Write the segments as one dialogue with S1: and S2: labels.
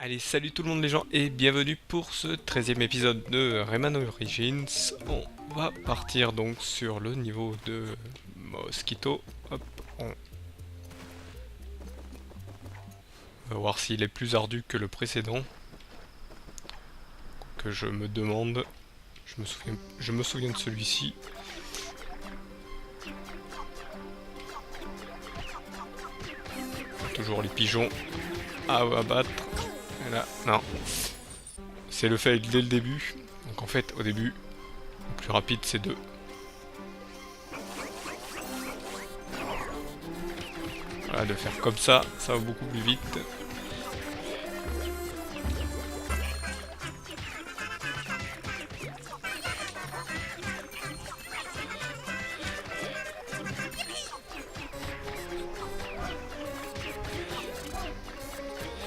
S1: Allez, salut tout le monde les gens et bienvenue pour ce 13e épisode de Rayman Origins. On va partir donc sur le niveau de Mosquito. Hop, on va voir s'il est plus ardu que le précédent. Que je me demande. Je me souviens de celui-ci. Toujours les pigeons à abattre. Et là, non. C'est le fait dès le début. Donc en fait, au début, le plus rapide c'est 2. Voilà, de faire comme ça va beaucoup plus vite.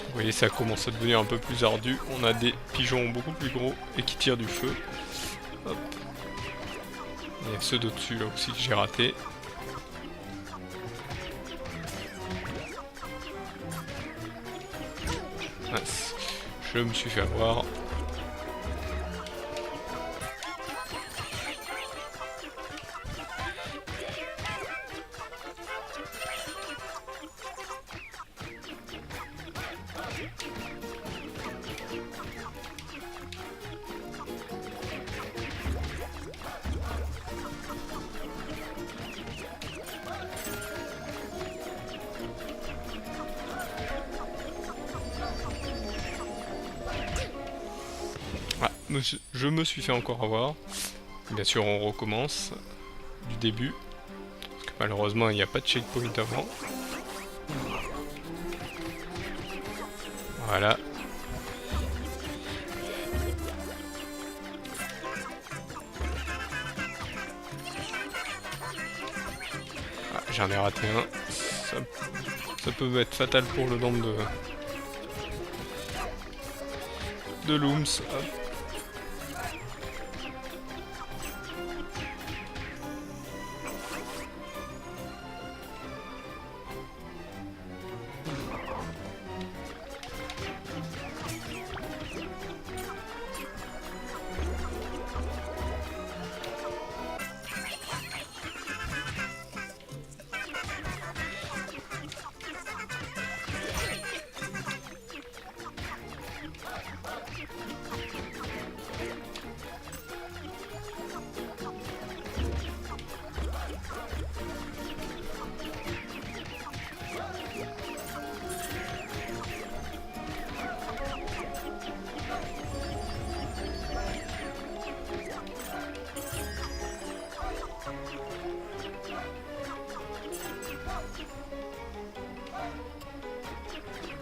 S1: Vous voyez, ça commence à devenir un peu plus ardu. On a des pigeons beaucoup plus gros et qui tirent du feu. Hop. Il y a ceux d'au-dessus là aussi que j'ai raté. Mince. Je me suis fait avoir. Ah, je me suis fait encore avoir. Bien sûr, on recommence du début. Parce que malheureusement, il n'y a pas de checkpoint avant. Voilà. Ah, j'en ai raté un. Ça peut être fatal pour le nombre de looms. Hop.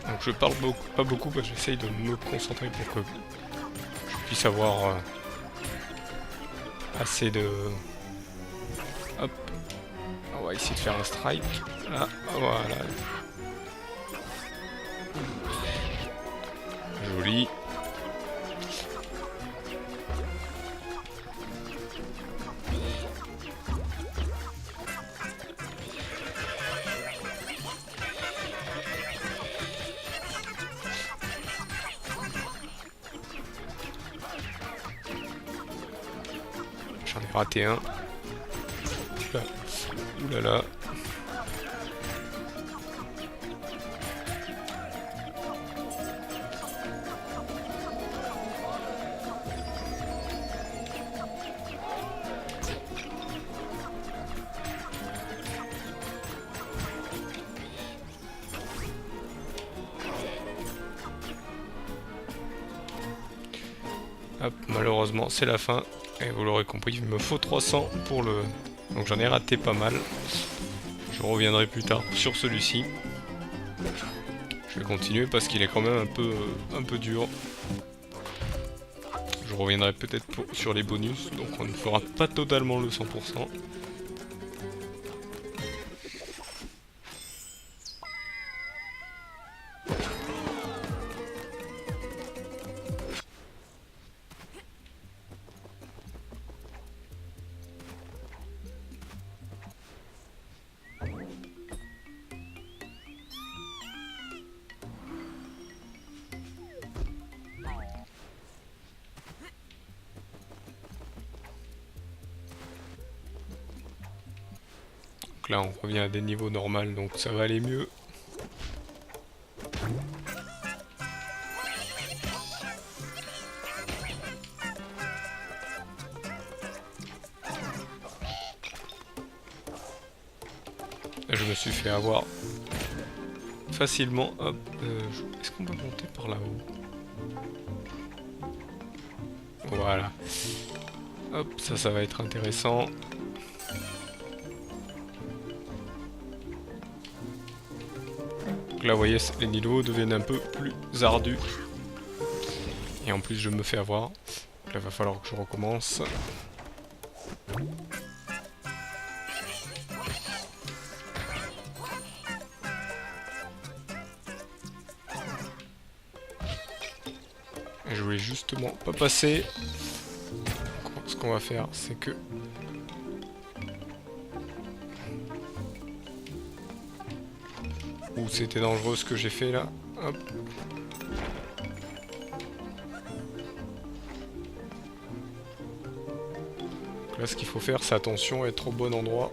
S1: Donc je parle pas beaucoup parce que j'essaye de me concentrer pour que je puisse avoir assez de... Hop. On va essayer de faire un strike. Là, voilà. Joli. J'en ai raté un. Là. Oulala. Hop, malheureusement, c'est la fin. Et vous l'aurez compris, il me faut 300 pour le... Donc j'en ai raté pas mal. Je reviendrai plus tard sur celui-ci. Je vais continuer parce qu'il est quand même un peu dur. Je reviendrai peut-être sur les bonus, donc on ne fera pas totalement le 100%. Donc là on revient à des niveaux normaux, donc ça va aller mieux. Là, je me suis fait avoir facilement. Hop, est-ce qu'on peut monter par là-haut? Voilà. Hop, ça va être intéressant. Donc là, vous voyez, les niveaux deviennent un peu plus ardus. Et en plus, je me fais avoir. Donc là, il va falloir que je recommence. Et je voulais justement pas passer. Ce qu'on va faire, c'est que... Ouh, c'était dangereux ce que j'ai fait là. Hop. Donc là, ce qu'il faut faire, c'est attention, être au bon endroit.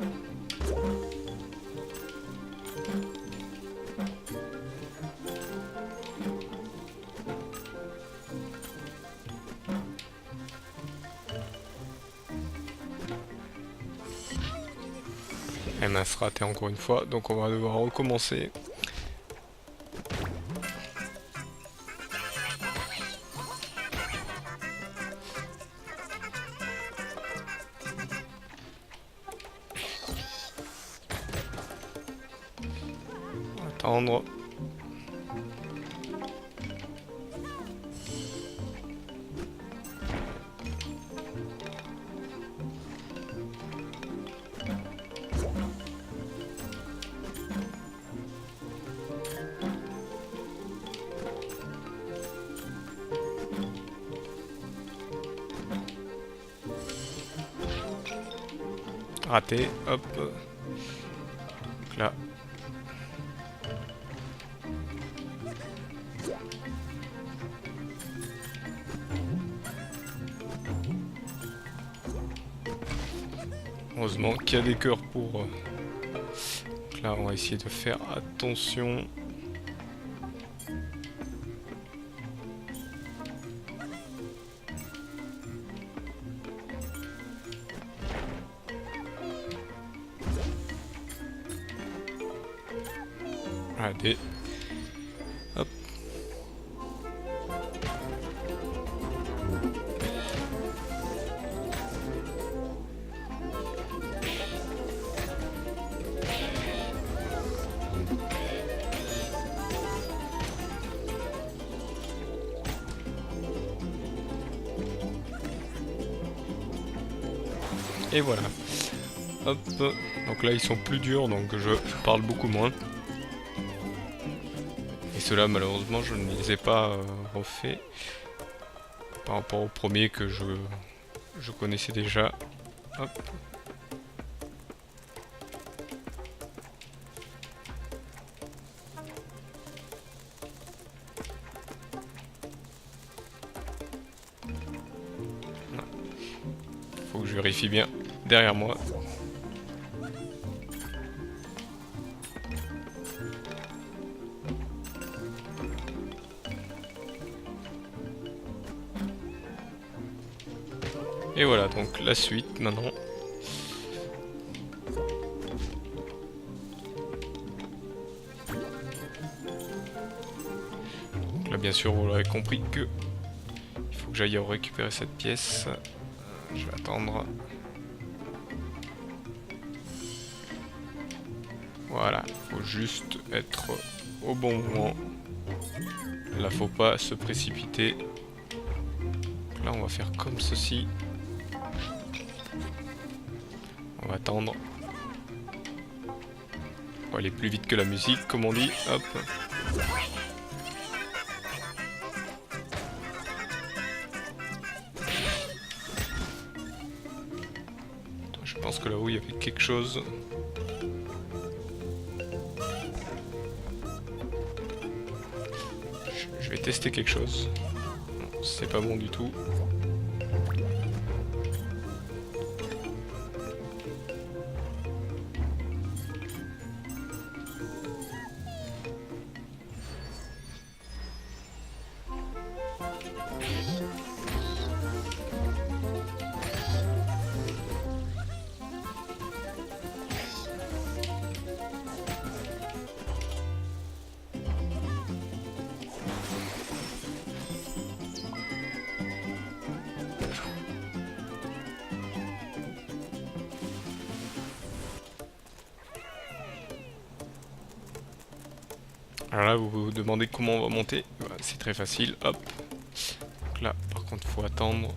S1: Et mince, raté encore une fois, donc on va devoir recommencer. Attendre. Raté, hop. Donc là. Heureusement qu'il y a des cœurs pour... Donc là, on va essayer de faire attention. Allez. Hop. Et voilà. Hop. Donc là, ils sont plus durs, donc je parle beaucoup moins. Et ceux-là, malheureusement, je ne les ai pas refaits par rapport au premier que je connaissais déjà. Hop. Faut que je vérifie bien derrière moi. Et voilà, donc la suite maintenant. Donc là, bien sûr, vous l'aurez compris que il faut que j'aille récupérer cette pièce. Je vais attendre. Voilà, faut juste être au bon moment. Là, faut pas se précipiter. Donc là, on va faire comme ceci. On va attendre. On va aller plus vite que la musique, comme on dit. Hop. Je pense que là-haut, il y avait quelque chose. Je vais tester quelque chose. C'est pas bon du tout. Alors là, vous vous demandez comment on va monter. Bah, c'est très facile, hop. Donc là, par contre, faut attendre.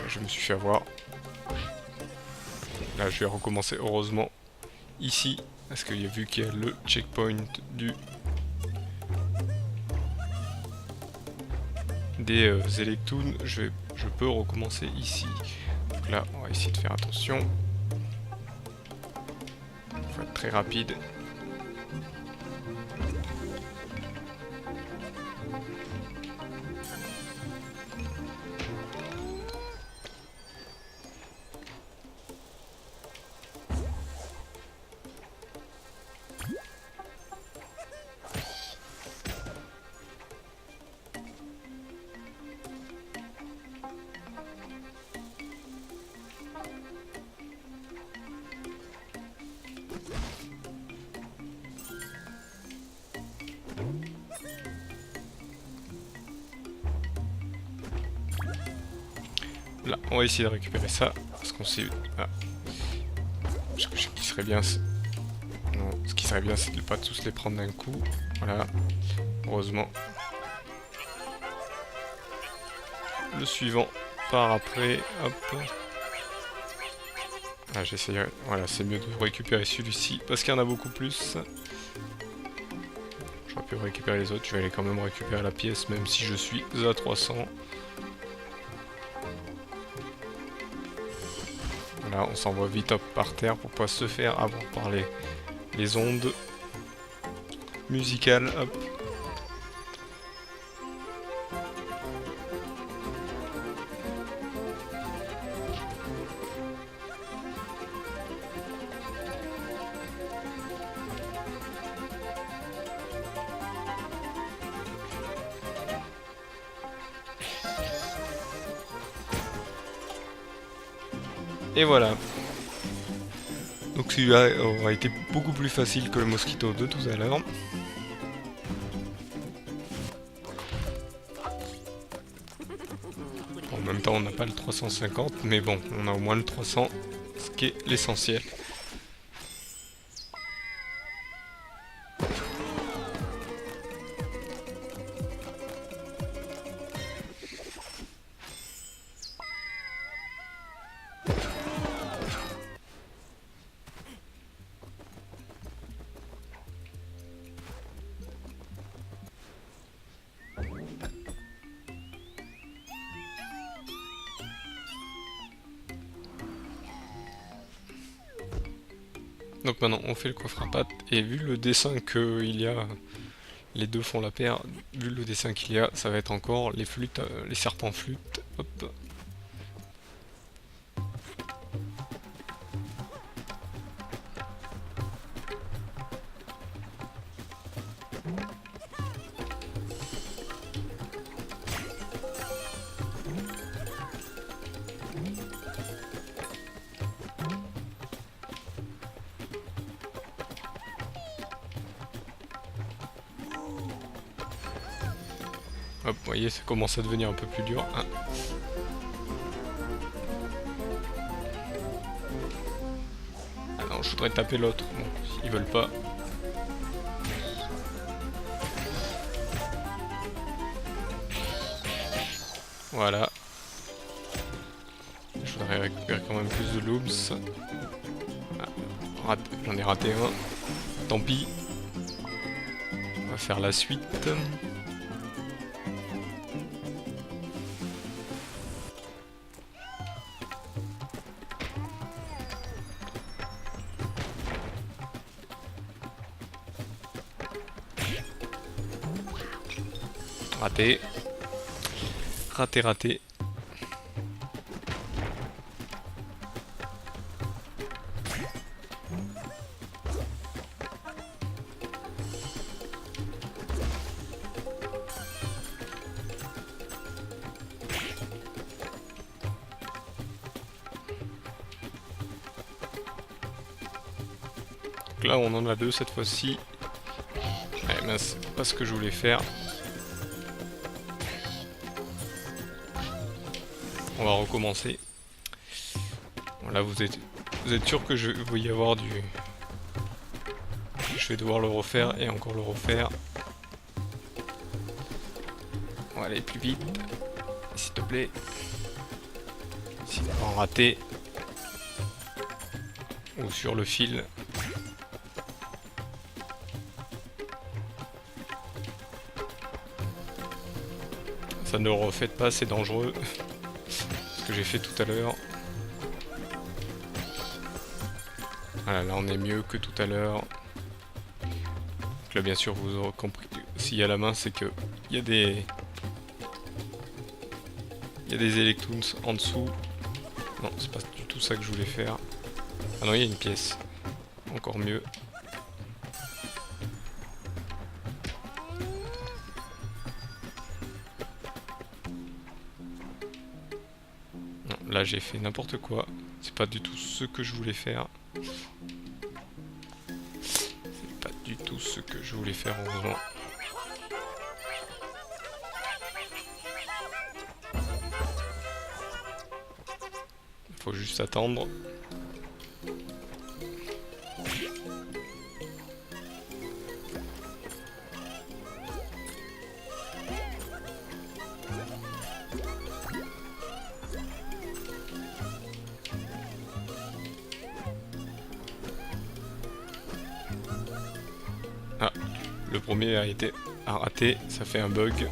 S1: Je me suis fait avoir. Là, je vais recommencer, heureusement, ici. Parce qu'il y a vu qu'il y a le checkpoint des Electoons. Je peux recommencer ici. Donc là, on va essayer de faire attention. Il faut être très rapide. Là, on va essayer de récupérer ça, parce qu'on sait... Ah. Ce qui serait bien, non, ce qui serait bien, c'est de ne pas tous les prendre d'un coup. Voilà, heureusement. Le suivant part après, hop. Ah, j'essaye, voilà, c'est mieux de récupérer celui-ci, parce qu'il y en a beaucoup plus. J'aurais pu récupérer les autres, je vais aller quand même récupérer la pièce, même si je suis à 300. Voilà, on s'envoie vite hop par terre pour pas se faire avoir par les ondes musicales, hop. Et voilà. Donc celui-là aura été beaucoup plus facile que le mosquito de tout à l'heure. En même temps, on n'a pas le 350, mais bon, on a au moins le 300, ce qui est l'essentiel. Donc maintenant on fait le coffre à pattes et vu le dessin qu'il y a, les deux font la paire, vu le dessin qu'il y a, ça va être encore les flûtes, les serpents flûtes, hop. Hop, vous voyez, ça commence à devenir un peu plus dur. Ah. Ah non, je voudrais taper l'autre. Bon, ils veulent pas. Voilà. Je voudrais récupérer quand même plus de looms. Ah, j'en ai raté un. Tant pis. On va faire la suite. Raté. Raté, raté. Donc là on en a deux cette fois-ci. Ouais, mais c'est pas ce que je voulais faire. On va recommencer. Bon, là vous êtes sûr que je vais y avoir du... Je je vais devoir le refaire et encore le refaire. On va aller plus vite, s'il te plaît. S'il va en rater. Ou sur le fil. Ça ne le refaites pas, c'est dangereux. Ce que j'ai fait tout à l'heure. Voilà, là on est mieux que tout à l'heure. Donc là bien sûr vous aurez compris, s'il y a la main c'est que il y a des Electoons en dessous. Non, c'est pas du tout ça que je voulais faire. Ah non, il y a une pièce. Encore mieux. Non, là j'ai fait n'importe quoi. C'est pas du tout ce que je voulais faire. C'est pas du tout ce que je voulais faire, heureusement. Faut juste attendre. Ah, le premier a été raté, ça fait un bug.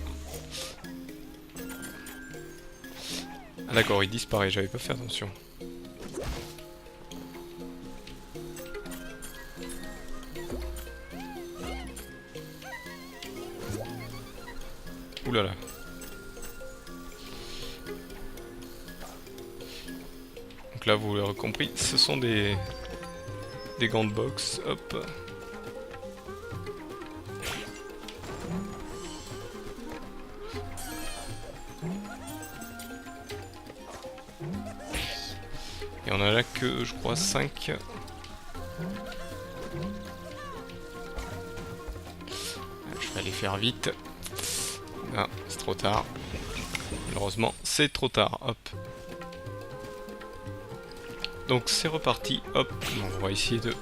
S1: Ah d'accord, il disparaît, j'avais pas fait attention. Ouh là là. Donc là vous l'aurez compris, ce sont des gants de boxe, hop. Et on a là que, je crois, 5. Je vais aller faire vite. Ah, c'est trop tard. Malheureusement, c'est trop tard. Hop. Donc c'est reparti. Hop. On va essayer de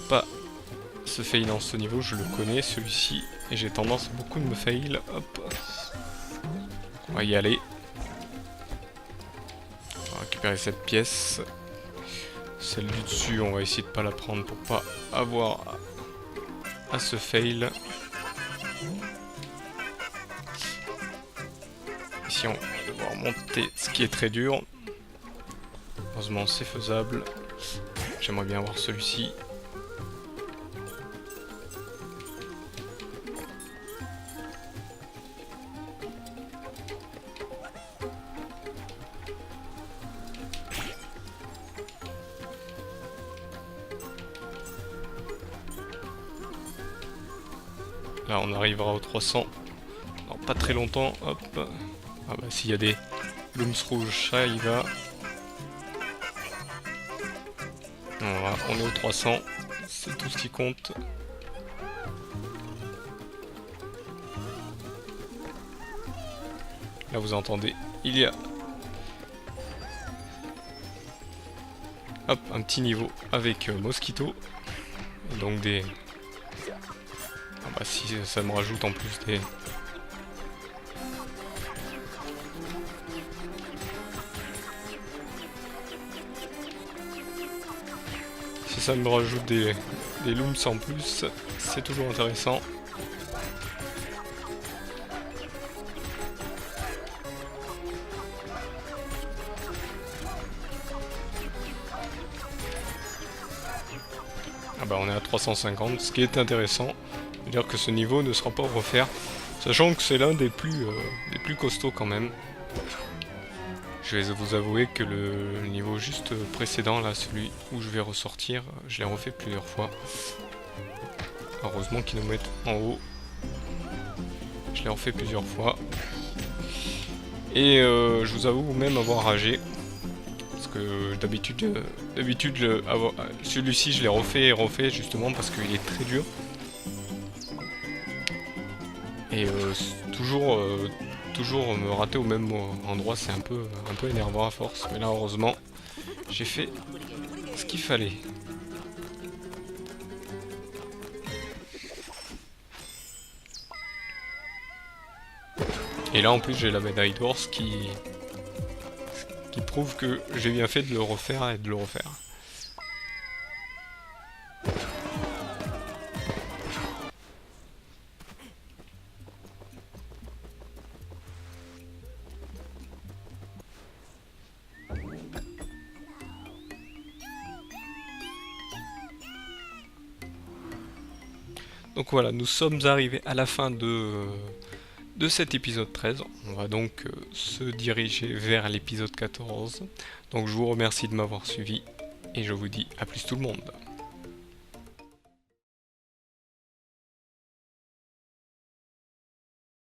S1: pas se fail dans ce niveau. Je le connais, celui-ci. Et j'ai tendance beaucoup de me fail. Hop. On va y aller. On va récupérer cette pièce. Celle du dessus, on va essayer de pas la prendre pour pas avoir à se fail. Ici on va devoir monter, ce qui est très dur. Heureusement c'est faisable. J'aimerais bien avoir celui-ci. Là on arrivera aux 300 dans pas très longtemps. Hop. Ah bah s'il y a des looms rouges, ça y va. Voilà, on est aux 300, c'est tout ce qui compte. Là vous entendez, il y a hop, un petit niveau avec Mosquito. Et donc des... Ah bah si ça me rajoute en plus des... Si ça me rajoute des looms en plus, c'est toujours intéressant. Ah bah on est à 350, ce qui est intéressant. C'est-à-dire que ce niveau ne sera pas offert, sachant que c'est l'un des plus costauds quand même. Je vais vous avouer que le niveau juste précédent, là, celui où je vais ressortir, je l'ai refait plusieurs fois. Heureusement qu'ils nous mettent en haut. Je l'ai refait plusieurs fois. Et je vous avoue même avoir ragé. Parce que d'habitude celui-ci je l'ai refait et refait justement parce qu'il est très dur. Et toujours me rater au même endroit, c'est un peu énervant à force. Mais là heureusement j'ai fait ce qu'il fallait. Et là en plus j'ai la médaille d'or, ce qui prouve que j'ai bien fait de le refaire et de le refaire. Donc voilà, nous sommes arrivés à la fin de cet épisode 13. On va donc se diriger vers l'épisode 14. Donc je vous remercie de m'avoir suivi et je vous dis à plus tout le monde.